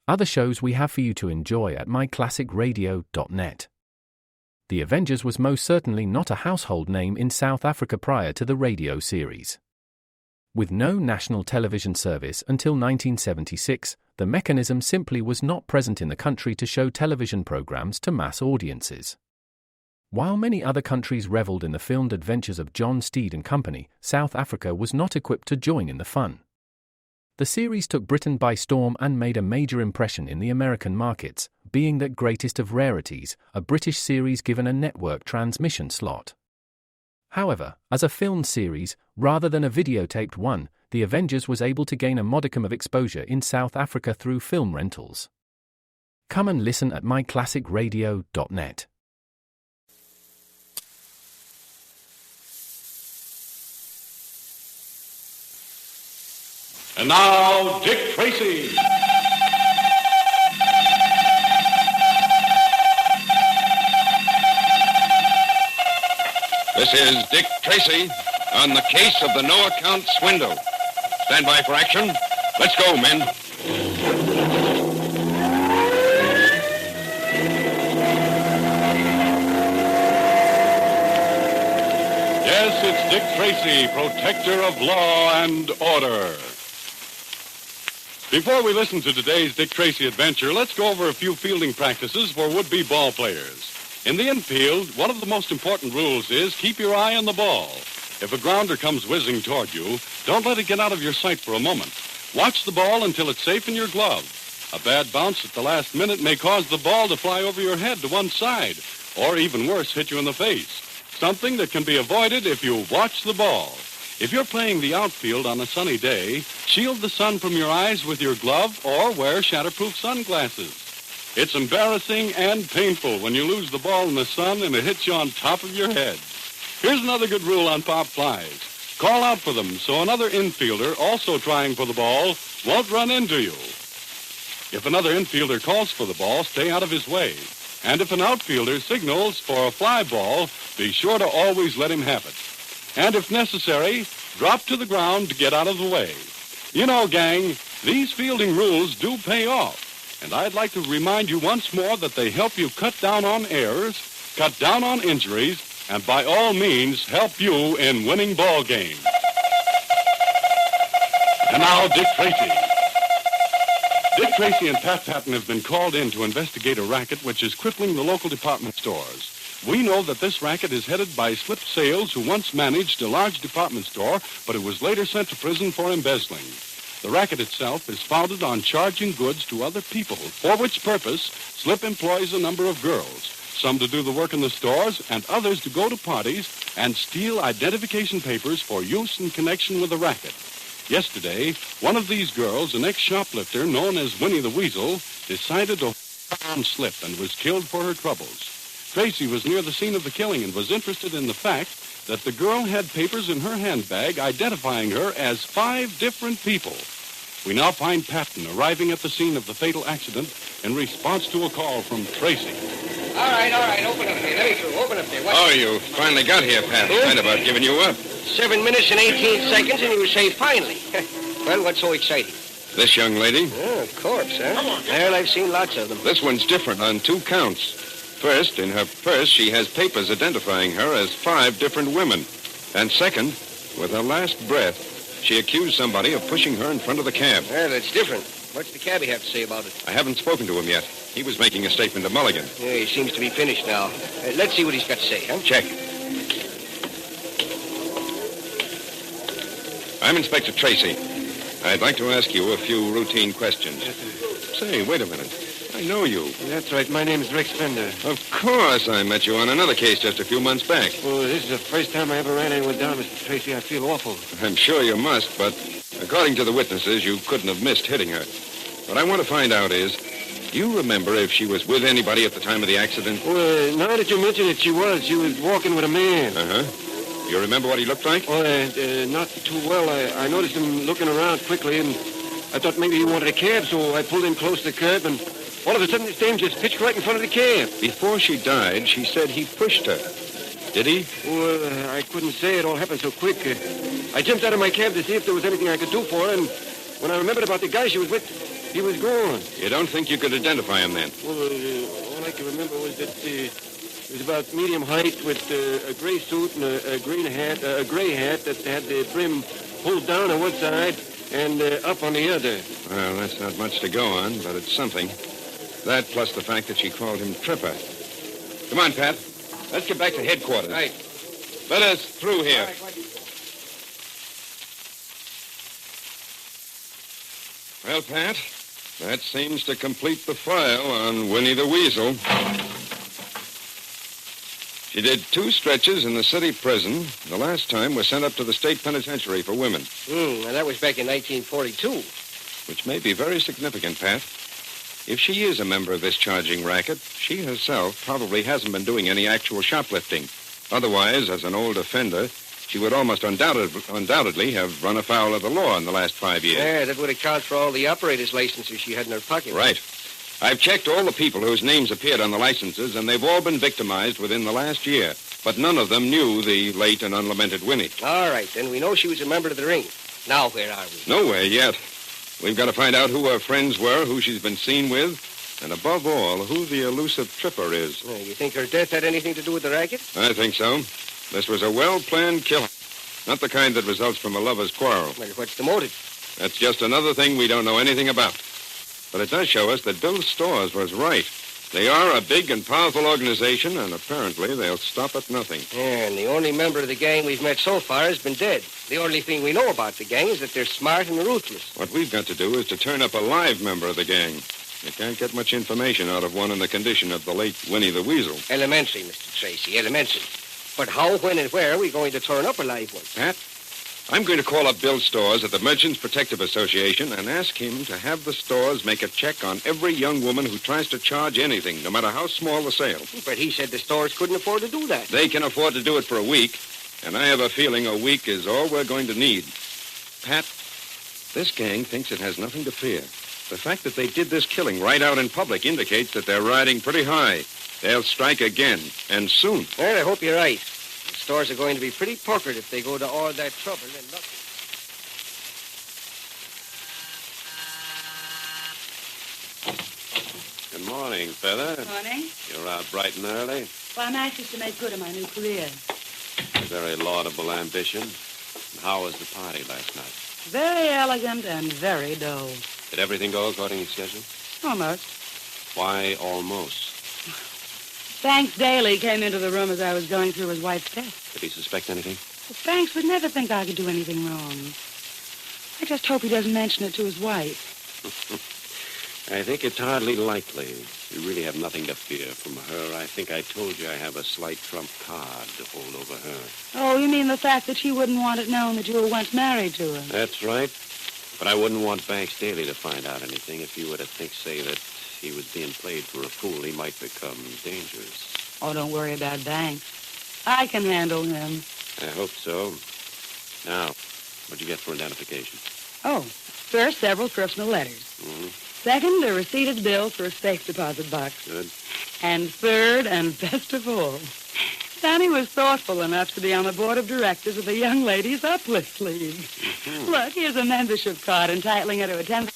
other shows we have for you to enjoy at myclassicradio.net. The Avengers was most certainly not a household name in South Africa prior to the radio series. With no national television service until 1976, the mechanism simply was not present in the country to show television programs to mass audiences. While many other countries reveled in the filmed adventures of John Steed and company, South Africa was not equipped to join in the fun. The series took Britain by storm and made a major impression in the American markets, being that greatest of rarities, a British series given a network transmission slot. However, as a filmed series, rather than a videotaped one, The Avengers was able to gain a modicum of exposure in South Africa through film rentals. Come and listen at myclassicradio.net. And now, Dick Tracy. This is Dick Tracy on the case of the no-account Swindle. Stand by for action. Let's go, men. Yes, it's Dick Tracy, protector of law and order. Before we listen to today's Dick Tracy adventure, let's go over a few fielding practices for would-be ball players. In the infield, one of the most important rules is keep your eye on the ball. If a grounder comes whizzing toward you, don't let it get out of your sight for a moment. Watch the ball until it's safe in your glove. A bad bounce at the last minute may cause the ball to fly over your head to one side, or even worse, hit you in the face. Something that can be avoided if you watch the ball. If you're playing the outfield on a sunny day, shield the sun from your eyes with your glove or wear shatterproof sunglasses. It's embarrassing and painful when you lose the ball in the sun and it hits you on top of your head. Here's another good rule on pop flies. Call out for them so another infielder also trying for the ball won't run into you. If another infielder calls for the ball, stay out of his way. And if an outfielder signals for a fly ball, be sure to always let him have it. And if necessary, drop to the ground to get out of the way. You know, gang, these fielding rules do pay off. And I'd like to remind you once more that they help you cut down on errors, cut down on injuries, and by all means help you in winning ball games. And now, Dick Tracy. Dick Tracy and Pat Patton have been called in to investigate a racket which is crippling the local department stores. We know that this racket is headed by Slip Sales, who once managed a large department store, but who was later sent to prison for embezzling. The racket itself is founded on charging goods to other people, for which purpose Slip employs a number of girls, some to do the work in the stores and others to go to parties and steal identification papers for use in connection with the racket. Yesterday, one of these girls, an ex-shoplifter known as Winnie the Weasel, decided to on Slip and was killed for her troubles. Tracy was near the scene of the killing and was interested in the fact that the girl had papers in her handbag identifying her as 5 different people. We now find Patton arriving at the scene of the fatal accident in response to a call from Tracy. All right, open up there. Let me through. Open up there. Oh, you finally got here, Pat. I kind of about giving you up. 7 minutes and 18 seconds, and you say finally. Well, what's so exciting? This young lady? Oh, a corpse, huh? Well, I've seen lots of them. This one's different on 2 counts. First, in her purse, she has papers identifying her as 5 different women. And second, with her last breath, she accused somebody of pushing her in front of the cab. Well, that's different. What's the cabbie have to say about it? I haven't spoken to him yet. He was making a statement to Mulligan. Yeah, he seems to be finished now. Let's see what he's got to say, huh? Check. I'm Inspector Tracy. I'd like to ask you a few routine questions. Say, wait a minute. I know you. That's right. My name's Rex Fender. Of course, I met you on another case just a few months back. Well, this is the first time I ever ran anyone down, Mr. Tracy. I feel awful. I'm sure you must, but according to the witnesses, you couldn't have missed hitting her. What I want to find out is, do you remember if she was with anybody at the time of the accident? Well, now that you mention it, she was. She was walking with a man. Uh-huh. You remember what he looked like? Oh, not too well. I noticed him looking around quickly, and I thought maybe he wanted a cab, so I pulled in close to the curb, and all of a sudden this dame just pitched right in front of the cab. Before she died, she said he pushed her. Did he? Well, I couldn't say. It all happened so quick. I jumped out of my cab to see if there was anything I could do for her, and when I remembered about the guy she was with, He was gone. You don't think you could identify him then? Well, all I can remember was that he was about medium height with a gray suit and a green hat, a gray hat that had the brim pulled down on one side and up on the other. Well, that's not much to go on, but it's something. That plus the fact that she called him Tripper. Come on, Pat. Let's get back to headquarters. Right. Let us through here. Well, Pat, that seems to complete the file on Winnie the Weasel. She did 2 stretches in the city prison. The last time was sent up to the state penitentiary for women. And that was back in 1942. Which may be very significant, Pat. If she is a member of this charging racket, she herself probably hasn't been doing any actual shoplifting. Otherwise, as an old offender, she would almost undoubtedly have run afoul of the law in the last 5 years. Yeah, that would account for all the operator's licenses she had in her pocket. Right. I've checked all the people whose names appeared on the licenses, and they've all been victimized within the last year. But none of them knew the late and unlamented Winnie. All right, then we know she was a member of the ring. Now where are we? Nowhere yet. We've got to find out who her friends were, who she's been seen with, and above all, who the elusive Tripper is. You think her death had anything to do with the racket? I think so. This was a well-planned killing. Not the kind that results from a lover's quarrel. Well, what's the motive? That's just another thing we don't know anything about. But it does show us that Bill Storrs was right. They are a big and powerful organization, and apparently they'll stop at nothing. Yeah, and the only member of the gang we've met so far has been dead. The only thing we know about the gang is that they're smart and ruthless. What we've got to do is to turn up a live member of the gang. You can't get much information out of one in the condition of the late Winnie the Weasel. Elementary, Mr. Tracy, elementary. But how, when, and where are we going to turn up a live one? Pat, I'm going to call up Bill Storrs at the Merchants Protective Association and ask him to have the stores make a check on every young woman who tries to charge anything, no matter how small the sale. But he said the stores couldn't afford to do that. They can afford to do it for a week, and I have a feeling a week is all we're going to need. Pat, this gang thinks it has nothing to fear. The fact that they did this killing right out in public indicates that they're riding pretty high. They'll strike again, and soon. Well, I hope you're right. The stores are going to be pretty puckered if they go to all that trouble and nothing. Good morning, Feather. Morning. You're out bright and early. Well, I'm anxious to make good on my new career. A very laudable ambition. And how was the party last night? Very elegant and very dull. Did everything go according to schedule? Almost. Why almost? Banks Daly came into the room as I was going through his wife's death. Did he suspect anything? Well, Banks would never think I could do anything wrong. I just hope he doesn't mention it to his wife. I think it's hardly likely. You really have nothing to fear from her. I think I told you I have a slight trump card to hold over her. Oh, you mean the fact that she wouldn't want it known that you were once married to her? That's right. But I wouldn't want Banks Daly to find out anything. If you were to say that he was being played for a fool, he might become dangerous. Oh, don't worry about Banks. I can handle him. I hope so. Now, what'd you get for identification? Oh, first, several personal letters. Mm-hmm. Second, a receipted bill for a safe deposit box. Good. And third, and best of all, Sonny was thoughtful enough to be on the board of directors of the Young Ladies Uplift League. Mm-hmm. Look, here's a membership card entitling her to attend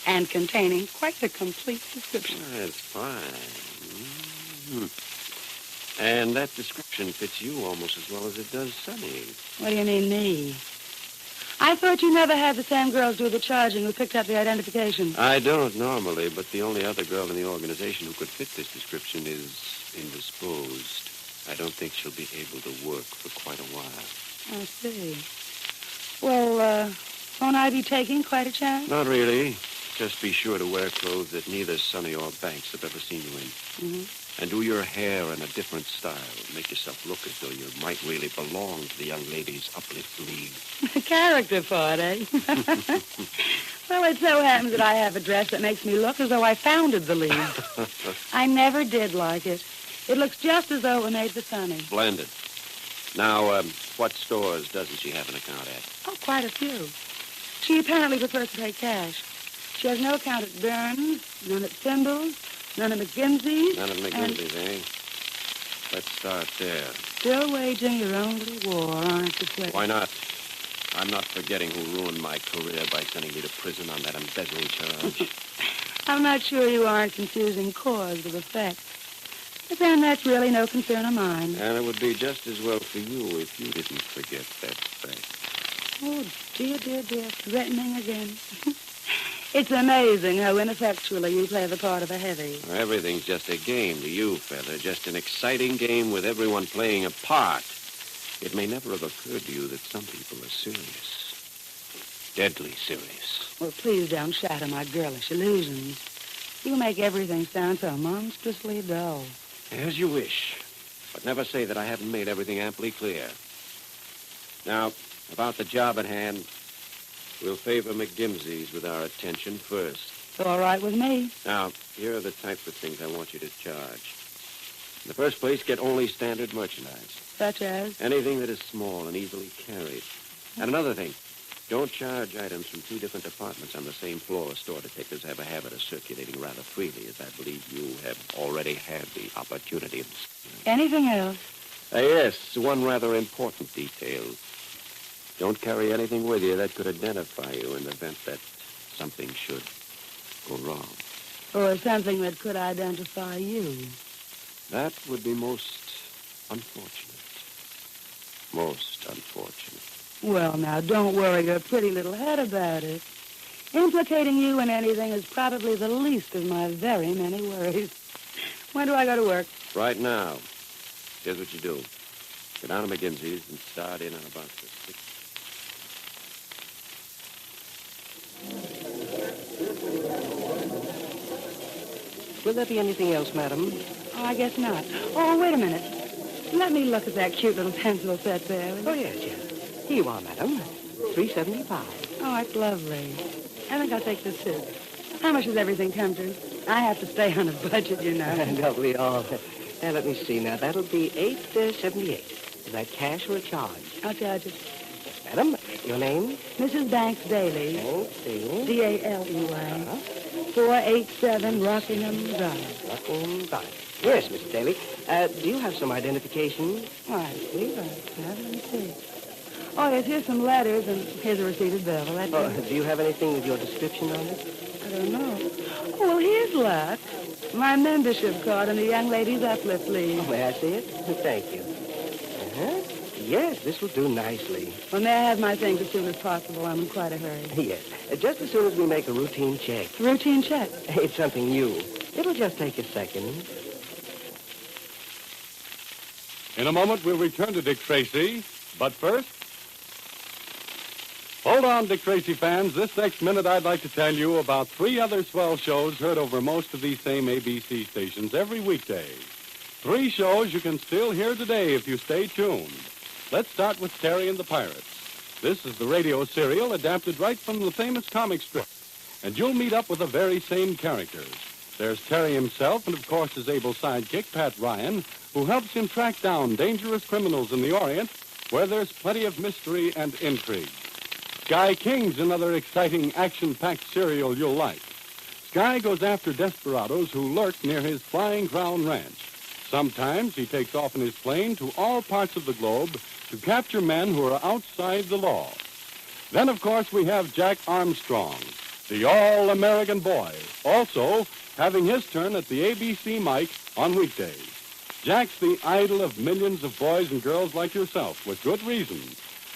and containing quite a complete description. That's fine. Mm-hmm. And that description fits you almost as well as it does Sonny. What do you mean, me? I thought you never had the same girls do the charging who picked up the identification. I don't normally, but the only other girl in the organization who could fit this description is indisposed. I don't think she'll be able to work for quite a while. I see. Well, won't I be taking quite a chance? Not really. Just be sure to wear clothes that neither Sonny or Banks have ever seen you in. Mm-hmm. And do your hair in a different style. Make yourself look as though you might really belong to the Young Ladies Uplift League. A character part, eh? Well, it so happens that I have a dress that makes me look as though I founded the league. I never did like it. It looks just as though it were made for Sonny. Splendid. Now, what stores doesn't she have an account at? Oh, quite a few. She apparently prefers to pay cash. She has no account at Burns, none at Swindle's, none at McGinty's. None of McGinty's, eh? Let's start there. Still waging your own little war, aren't you, Flick? Why not? I'm not forgetting who ruined my career by sending me to prison on that embezzling charge. I'm not sure you aren't confusing cause with effect. But then that's really no concern of mine. And it would be just as well for you if you didn't forget that fact. Oh, dear, dear, dear. Threatening again. It's amazing how ineffectually you play the part of a heavy. Everything's just a game to you, Feather. Just an exciting game with everyone playing a part. It may never have occurred to you that some people are serious. Deadly serious. Well, please don't shatter my girlish illusions. You make everything sound so monstrously dull. As you wish. But never say that I haven't made everything amply clear. Now, about the job at hand, we'll favor McGimsey's with our attention first. It's all right with me. Now, here are the types of things I want you to charge. In the first place, get only standard merchandise. Such as? Anything that is small and easily carried. And another thing, don't charge items from two different departments on the same floor. Store detectives have a habit of circulating rather freely, as I believe you have already had the opportunity of discovering. Anything else? Yes, one rather important detail. Don't carry anything with you that could identify you in the event that something should go wrong. Or something that could identify you. That would be most unfortunate. Most unfortunate. Well, now, don't worry your pretty little head about it. Implicating you in anything is probably the least of my very many worries. When do I go to work? Right now. Here's what you do. Go down to McGimsey's and start in on about the 6th. Will there be anything else, madam? Oh, I guess not. Oh, wait a minute. Let me look at that cute little pencil set there. Oh, yes, yes. Here you are, madam. $3.75. Oh, it's lovely. I think I'll take this, too. How much does everything come to? I have to stay on a budget, you know. Don't we all? Now, let me see. Now, that'll be $8.78. Is that cash or a charge? I'll charge it. Yes, madam. Your name? Mrs. Banks Daly. Banks Daly. D-A-L-E-Y. 487 Rockingham Drive. Rockingham Drive. Yes, Mrs. Daly. Do you have some identification? Oh, I see. Let me see. Oh, yes, here's some letters, and here's a receipted bill. Will that do? Do you have anything with your description on it? I don't know. Oh, well, here's luck. My membership card in the Young Ladies Uplift League. Oh, may I see it? Thank you. Uh-huh. Yes, this will do nicely. Well, may I have my things as soon as possible? I'm in quite a hurry. Yes, just as soon as we make a routine check. Routine check? It's something new. It'll just take a second. In a moment, we'll return to Dick Tracy. But first, hold on, Dick Tracy fans. This next minute, I'd like to tell you about 3 other swell shows heard over most of these same ABC stations every weekday. 3 shows you can still hear today if you stay tuned. Let's start with Terry and the Pirates. This is the radio serial adapted right from the famous comic strip. And you'll meet up with the very same characters. There's Terry himself and, of course, his able sidekick, Pat Ryan, who helps him track down dangerous criminals in the Orient, where there's plenty of mystery and intrigue. Sky King's another exciting, action-packed serial you'll like. Sky goes after desperados who lurk near his Flying Crown Ranch. Sometimes he takes off in his plane to all parts of the globe to capture men who are outside the law. Then, of course, we have Jack Armstrong, the all-American boy, also having his turn at the ABC mic on weekdays. Jack's the idol of millions of boys and girls like yourself, with good reason.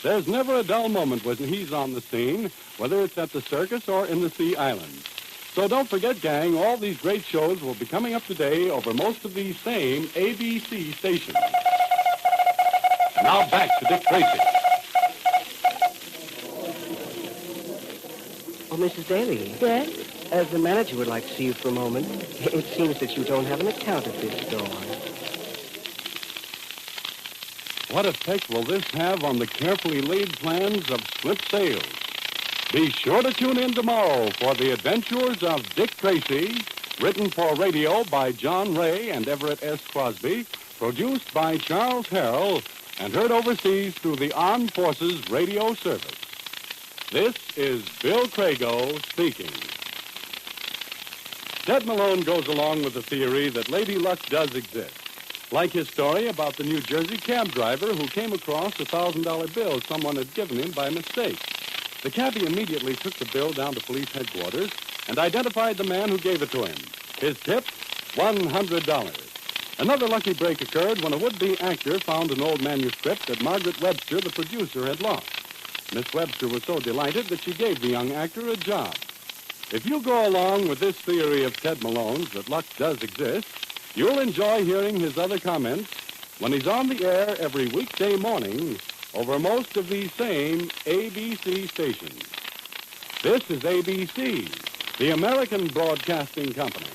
There's never a dull moment when he's on the scene, whether it's at the circus or in the Sea Islands. So don't forget, gang, all these great shows will be coming up today over most of these same ABC stations. Now back to Dick Tracy. Oh, Mrs. Daly. Yes? The manager would like to see you for a moment. It seems that you don't have an account at this store. What effect will this have on the carefully laid plans of slip sales? Be sure to tune in tomorrow for the adventures of Dick Tracy, written for radio by John Ray and Everett S. Crosby, produced by Charles Harrell, and heard overseas through the Armed Forces Radio Service. This is Bill Crago speaking. Ted Malone goes along with the theory that Lady Luck does exist. Like his story about the New Jersey cab driver who came across a $1,000 bill someone had given him by mistake. The cabbie immediately took the bill down to police headquarters and identified the man who gave it to him. His tip, $100. Another lucky break occurred when a would-be actor found an old manuscript that Margaret Webster, the producer, had lost. Miss Webster was so delighted that she gave the young actor a job. If you go along with this theory of Ted Malone's that luck does exist, you'll enjoy hearing his other comments when he's on the air every weekday morning over most of these same ABC stations. This is ABC, the American Broadcasting Company.